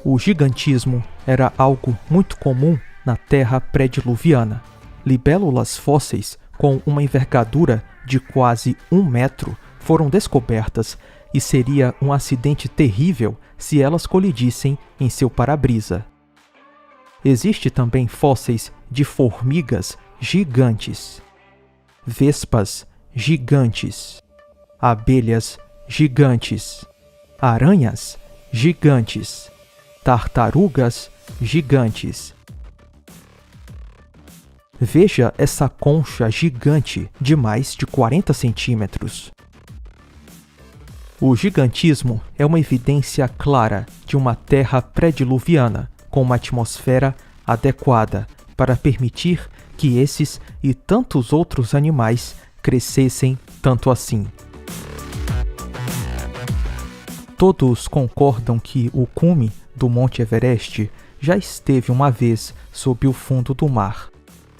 O gigantismo era algo muito comum na Terra pré-diluviana. Libélulas fósseis com uma envergadura de quase 1 metro foram descobertas e seria um acidente terrível se elas colidissem em seu para-brisa. Existe também fósseis de formigas gigantes, vespas gigantes, abelhas gigantes, aranhas gigantes, tartarugas gigantes. Veja essa concha gigante de mais de 40 centímetros. O gigantismo é uma evidência clara de uma Terra pré-diluviana com uma atmosfera adequada para permitir que esses e tantos outros animais crescessem tanto assim. Todos concordam que o cume do Monte Everest já esteve uma vez sob o fundo do mar,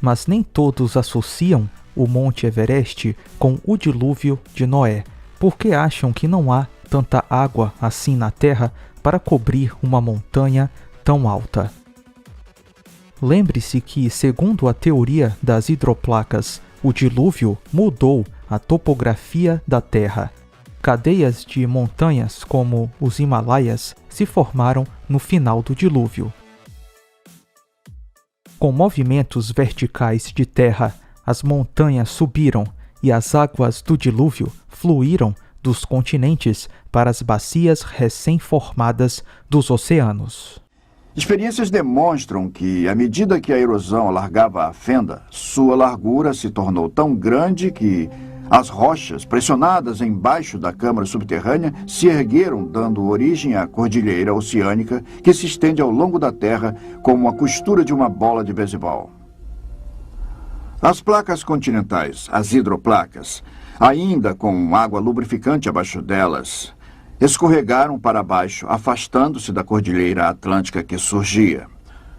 mas nem todos associam o Monte Everest com o dilúvio de Noé, porque acham que não há tanta água assim na Terra para cobrir uma montanha tão alta. Lembre-se que, segundo a teoria das hidroplacas, o dilúvio mudou a topografia da Terra. Cadeias de montanhas como os Himalaias se formaram no final do dilúvio. Com movimentos verticais de terra, as montanhas subiram e as águas do dilúvio fluíram dos continentes para as bacias recém-formadas dos oceanos. Experiências demonstram que, à medida que a erosão alargava a fenda, sua largura se tornou tão grande que as rochas, pressionadas embaixo da câmara subterrânea, se ergueram, dando origem à cordilheira oceânica que se estende ao longo da Terra como a costura de uma bola de beisebol. As placas continentais, as hidroplacas, ainda com água lubrificante abaixo delas, escorregaram para baixo, afastando-se da cordilheira atlântica que surgia.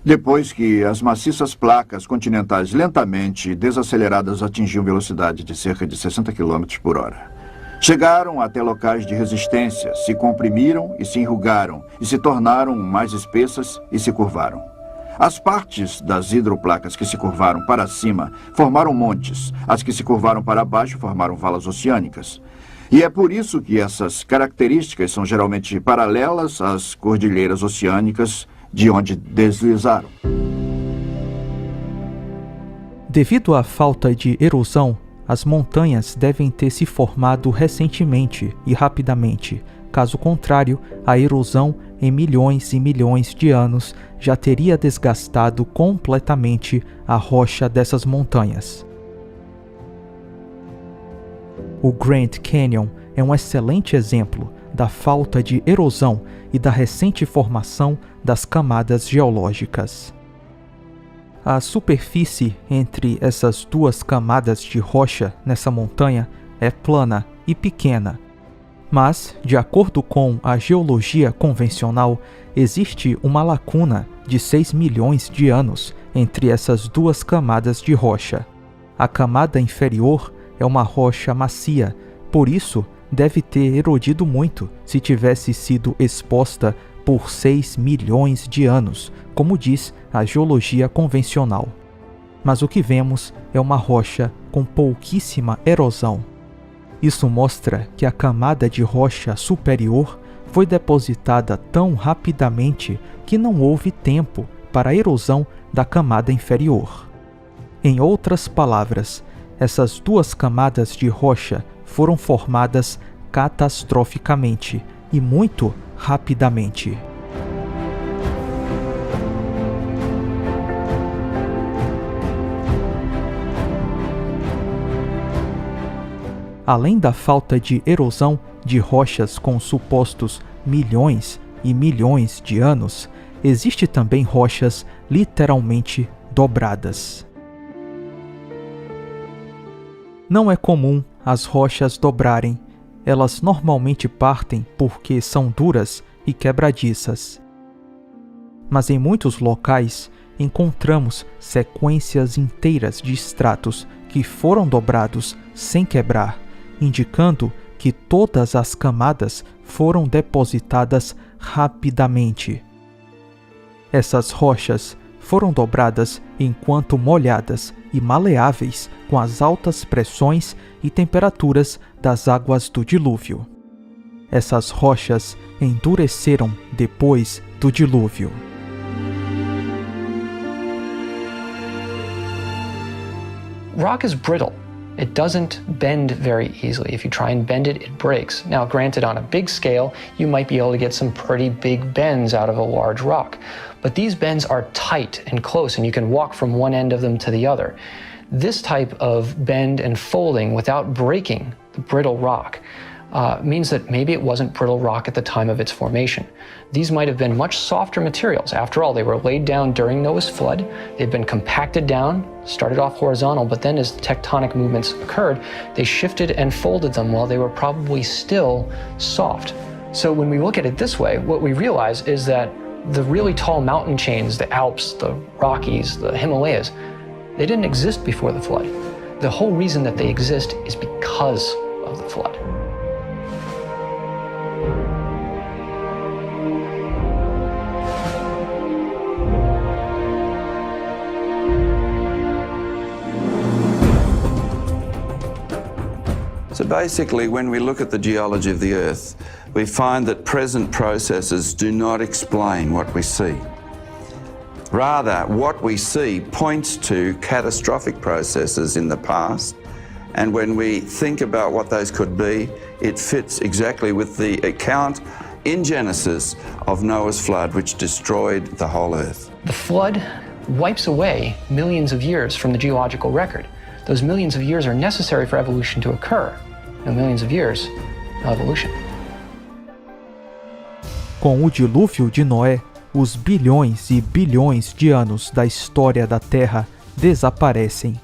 Depois que as maciças placas continentais lentamente desaceleradas atingiam velocidade de cerca de 60 km por hora. Chegaram até locais de resistência, se comprimiram e se enrugaram, e se tornaram mais espessas e se curvaram. As partes das hidroplacas que se curvaram para cima formaram montes, as que se curvaram para baixo formaram valas oceânicas. E é por isso que essas características são geralmente paralelas às cordilheiras oceânicas de onde deslizaram. Devido à falta de erosão, as montanhas devem ter se formado recentemente e rapidamente. Caso contrário, a erosão em milhões e milhões de anos já teria desgastado completamente a rocha dessas montanhas. O Grand Canyon é um excelente exemplo da falta de erosão e da recente formação das camadas geológicas. A superfície entre essas duas camadas de rocha nessa montanha é plana e pequena, mas, de acordo com a geologia convencional, existe uma lacuna de 6 milhões de anos entre essas duas camadas de rocha. A camada inferior é uma rocha macia, por isso deve ter erodido muito se tivesse sido exposta por 6 milhões de anos, como diz a geologia convencional. Mas o que vemos é uma rocha com pouquíssima erosão. Isso mostra que a camada de rocha superior foi depositada tão rapidamente que não houve tempo para a erosão da camada inferior. Em outras palavras, essas duas camadas de rocha foram formadas catastroficamente e muito rapidamente. Além da falta de erosão de rochas com supostos milhões e milhões de anos, existe também rochas literalmente dobradas. Não é comum as rochas dobrarem, elas normalmente partem porque são duras e quebradiças. Mas em muitos locais encontramos sequências inteiras de estratos que foram dobrados sem quebrar, indicando que todas as camadas foram depositadas rapidamente. Essas rochas foram dobradas enquanto molhadas e maleáveis com as altas pressões e temperaturas das águas do dilúvio. Essas rochas endureceram depois do dilúvio. Rock is brittle. It doesn't bend very easily. If you try and bend it, it breaks. Now, granted, on a big scale, you might be able to get some pretty big bends out of a large rock. But these bends are tight and close, and you can walk from one end of them to the other. This type of bend and folding without breaking the brittle rock means that maybe it wasn't brittle rock at the time of its formation. These might have been much softer materials. After all, they were laid down during Noah's flood. They've been compacted down, started off horizontal, but then as tectonic movements occurred, they shifted and folded them while they were probably still soft. So when we look at it this way, what we realize is that the really tall mountain chains, the Alps, the Rockies, the Himalayas, they didn't exist before the flood. The whole reason that they exist is because of the flood. So basically, when we look at the geology of the Earth, we find that present processes do not explain what we see. Rather, what we see points to catastrophic processes in the past, and when we think about what those could be, it fits exactly with the account in Genesis of Noah's flood, which destroyed the whole Earth. The flood wipes away millions of years from the geological record. Those millions of years are necessary for evolution to occur. No millions of years, no evolution. Com o dilúvio de Noé, os bilhões e bilhões de anos da história da Terra desaparecem.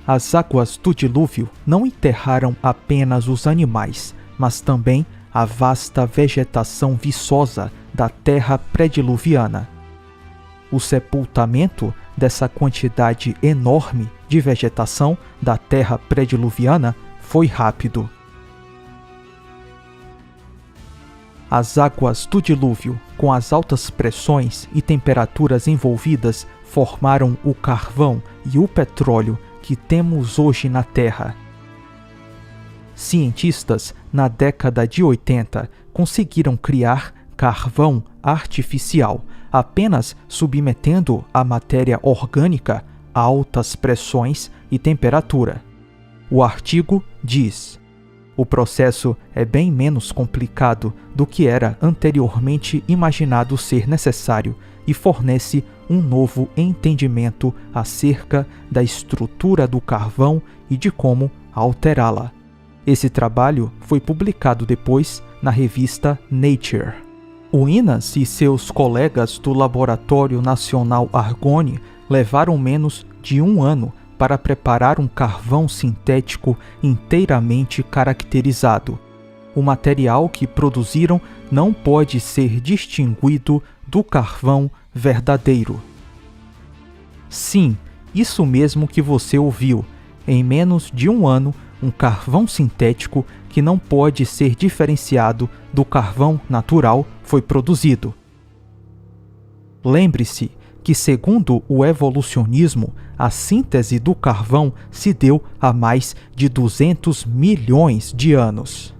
As águas do dilúvio não enterraram apenas os animais, mas também a vasta vegetação viçosa da terra pré-diluviana. O sepultamento dessa quantidade enorme de vegetação da terra pré-diluviana foi rápido. As águas do dilúvio, com as altas pressões e temperaturas envolvidas, formaram o carvão e o petróleo que temos hoje na Terra. Cientistas, na década de 80, conseguiram criar carvão artificial, apenas submetendo a matéria orgânica a altas pressões e temperatura. O artigo diz: o processo é bem menos complicado do que era anteriormente imaginado ser necessário e fornece um novo entendimento acerca da estrutura do carvão e de como alterá-la. Esse trabalho foi publicado depois na revista Nature. O Innes e seus colegas do Laboratório Nacional Argonne levaram menos de 1 ano para preparar um carvão sintético inteiramente caracterizado. O material que produziram não pode ser distinguido do carvão verdadeiro. Sim, isso mesmo que você ouviu. Em menos de 1 ano, um carvão sintético que não pode ser diferenciado do carvão natural foi produzido. Lembre-se que, segundo o evolucionismo, a síntese do carvão se deu há mais de 200 milhões de anos.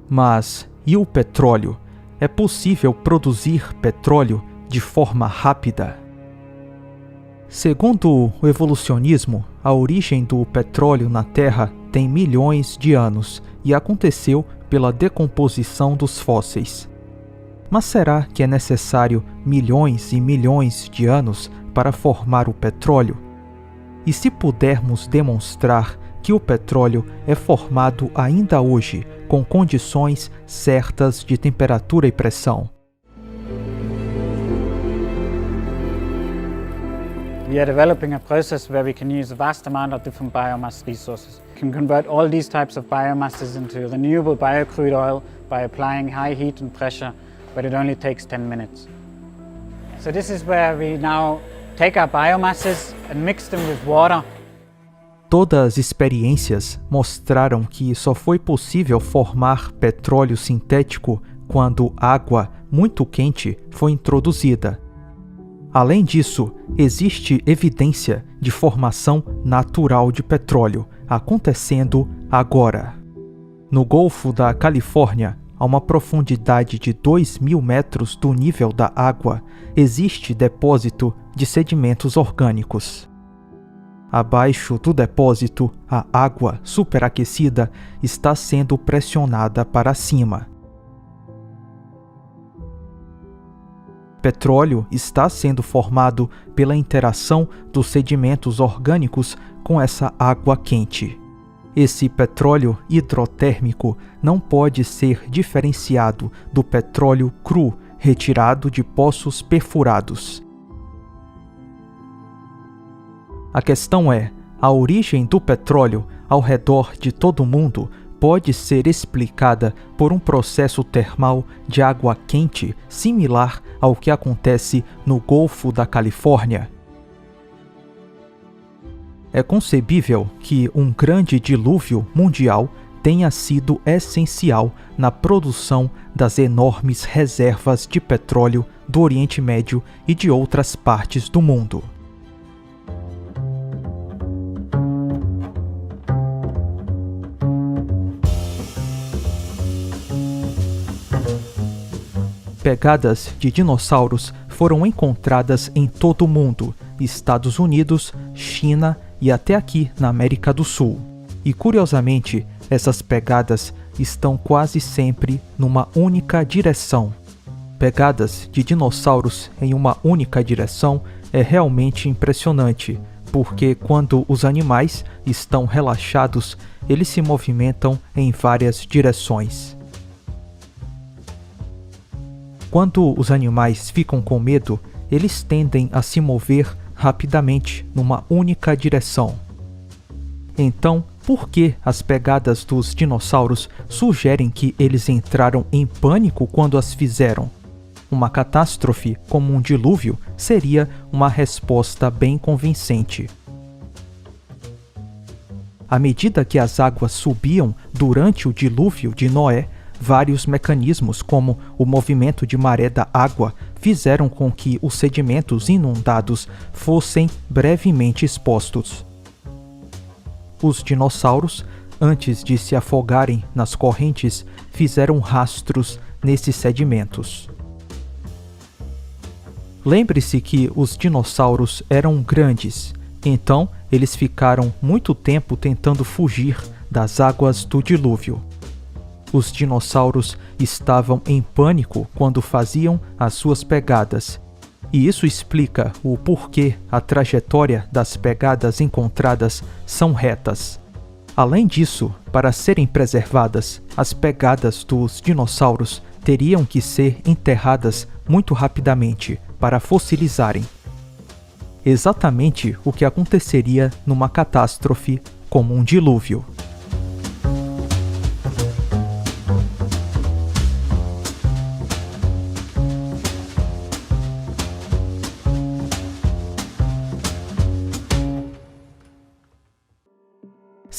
Mas e o petróleo? É possível produzir petróleo de forma rápida? Segundo o evolucionismo, a origem do petróleo na Terra tem milhões de anos e aconteceu pela decomposição dos fósseis. Mas será que é necessário milhões e milhões de anos para formar o petróleo? E se pudermos demonstrar que o petróleo é formado ainda hoje com condições certas de temperatura e pressão? We are developing a process where we can use a vast amount of different biomass resources. We can convert all these types of biomasses into renewable biocrude oil by applying high heat and pressure, but it only takes 10 minutes. So this is where we now take our biomasses and mix them with water. Todas as experiências mostraram que só foi possível formar petróleo sintético quando água muito quente foi introduzida. Além disso, existe evidência de formação natural de petróleo acontecendo agora. No Golfo da Califórnia, a uma profundidade de 2.000 metros do nível da água, existe depósito de sedimentos orgânicos. Abaixo do depósito, a água superaquecida está sendo pressionada para cima. Petróleo está sendo formado pela interação dos sedimentos orgânicos com essa água quente. Esse petróleo hidrotérmico não pode ser diferenciado do petróleo cru retirado de poços perfurados. A questão é, a origem do petróleo ao redor de todo o mundo pode ser explicada por um processo termal de água quente similar ao que acontece no Golfo da Califórnia. É concebível que um grande dilúvio mundial tenha sido essencial na produção das enormes reservas de petróleo do Oriente Médio e de outras partes do mundo. Pegadas de dinossauros foram encontradas em todo o mundo, Estados Unidos, China e até aqui na América do Sul. E curiosamente, essas pegadas estão quase sempre numa única direção. Pegadas de dinossauros em uma única direção é realmente impressionante, porque quando os animais estão relaxados, eles se movimentam em várias direções. Quando os animais ficam com medo, eles tendem a se mover rapidamente numa única direção. Então, por que as pegadas dos dinossauros sugerem que eles entraram em pânico quando as fizeram? Uma catástrofe, como um dilúvio, seria uma resposta bem convincente. À medida que as águas subiam durante o dilúvio de Noé, vários mecanismos, como o movimento de maré da água, fizeram com que os sedimentos inundados fossem brevemente expostos. Os dinossauros, antes de se afogarem nas correntes, fizeram rastros nesses sedimentos. Lembre-se que os dinossauros eram grandes, então eles ficaram muito tempo tentando fugir das águas do dilúvio. Os dinossauros estavam em pânico quando faziam as suas pegadas, e isso explica o porquê a trajetória das pegadas encontradas são retas. Além disso, para serem preservadas, as pegadas dos dinossauros teriam que ser enterradas muito rapidamente para fossilizarem. Exatamente o que aconteceria numa catástrofe como um dilúvio.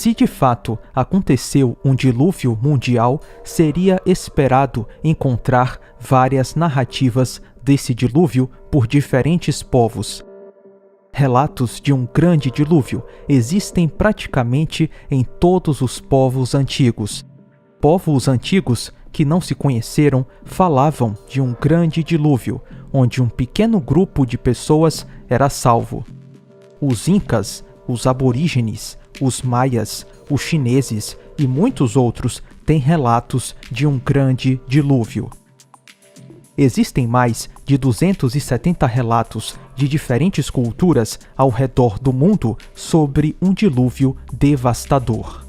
Se de fato aconteceu um dilúvio mundial, seria esperado encontrar várias narrativas desse dilúvio por diferentes povos. Relatos de um grande dilúvio existem praticamente em todos os povos antigos. Povos antigos que não se conheceram falavam de um grande dilúvio, onde um pequeno grupo de pessoas era salvo. Os incas, os aborígenes, os maias, os chineses e muitos outros têm relatos de um grande dilúvio. Existem mais de 270 relatos de diferentes culturas ao redor do mundo sobre um dilúvio devastador.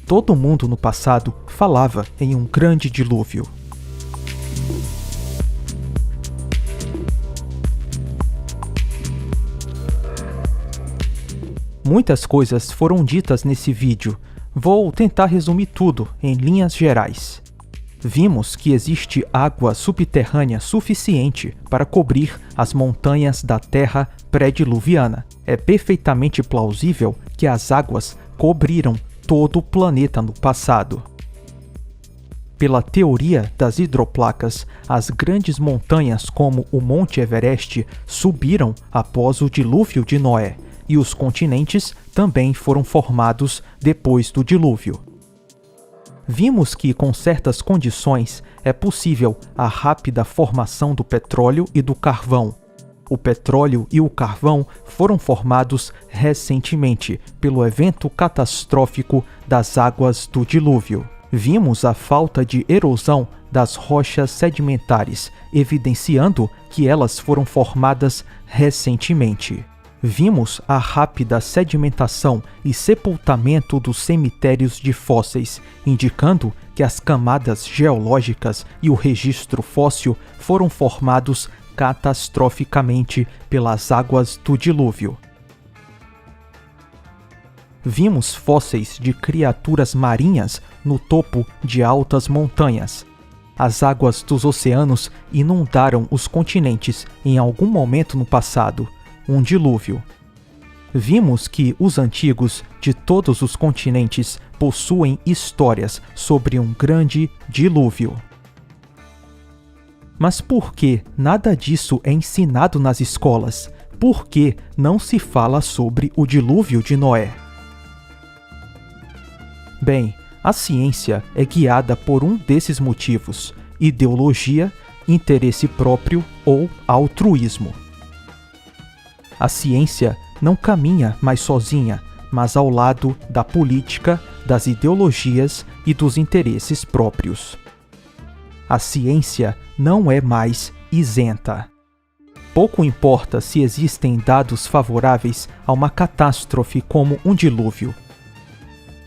Todo mundo no passado falava em um grande dilúvio. Muitas coisas foram ditas nesse vídeo. Vou tentar resumir tudo em linhas gerais. Vimos que existe água subterrânea suficiente para cobrir as montanhas da Terra pré-diluviana. É perfeitamente plausível que as águas cobriram todo o planeta no passado. Pela teoria das hidroplacas, as grandes montanhas como o Monte Everest subiram após o dilúvio de Noé, e os continentes também foram formados depois do dilúvio. Vimos que, com certas condições, é possível a rápida formação do petróleo e do carvão. O petróleo e o carvão foram formados recentemente pelo evento catastrófico das águas do dilúvio. Vimos a falta de erosão das rochas sedimentares, evidenciando que elas foram formadas recentemente. Vimos a rápida sedimentação e sepultamento dos cemitérios de fósseis, indicando que as camadas geológicas e o registro fóssil foram formados catastroficamente pelas águas do dilúvio. Vimos fósseis de criaturas marinhas no topo de altas montanhas. As águas dos oceanos inundaram os continentes em algum momento no passado. Um dilúvio. Vimos que os antigos de todos os continentes possuem histórias sobre um grande dilúvio. Mas por que nada disso é ensinado nas escolas? Por que não se fala sobre o dilúvio de Noé? Bem, a ciência é guiada por um desses motivos: ideologia, interesse próprio ou altruísmo. A ciência não caminha mais sozinha, mas ao lado da política, das ideologias e dos interesses próprios. A ciência não é mais isenta. Pouco importa se existem dados favoráveis a uma catástrofe como um dilúvio.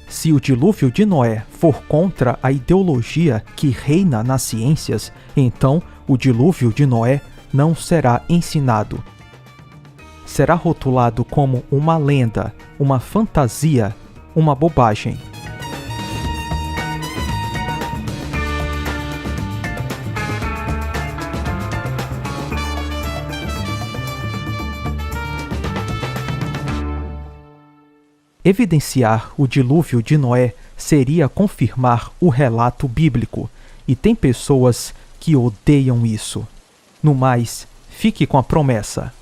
Se o dilúvio de Noé for contra a ideologia que reina nas ciências, então o dilúvio de Noé não será ensinado. Será rotulado como uma lenda, uma fantasia, uma bobagem. Evidenciar o dilúvio de Noé seria confirmar o relato bíblico, e tem pessoas que odeiam isso. No mais, fique com a promessa.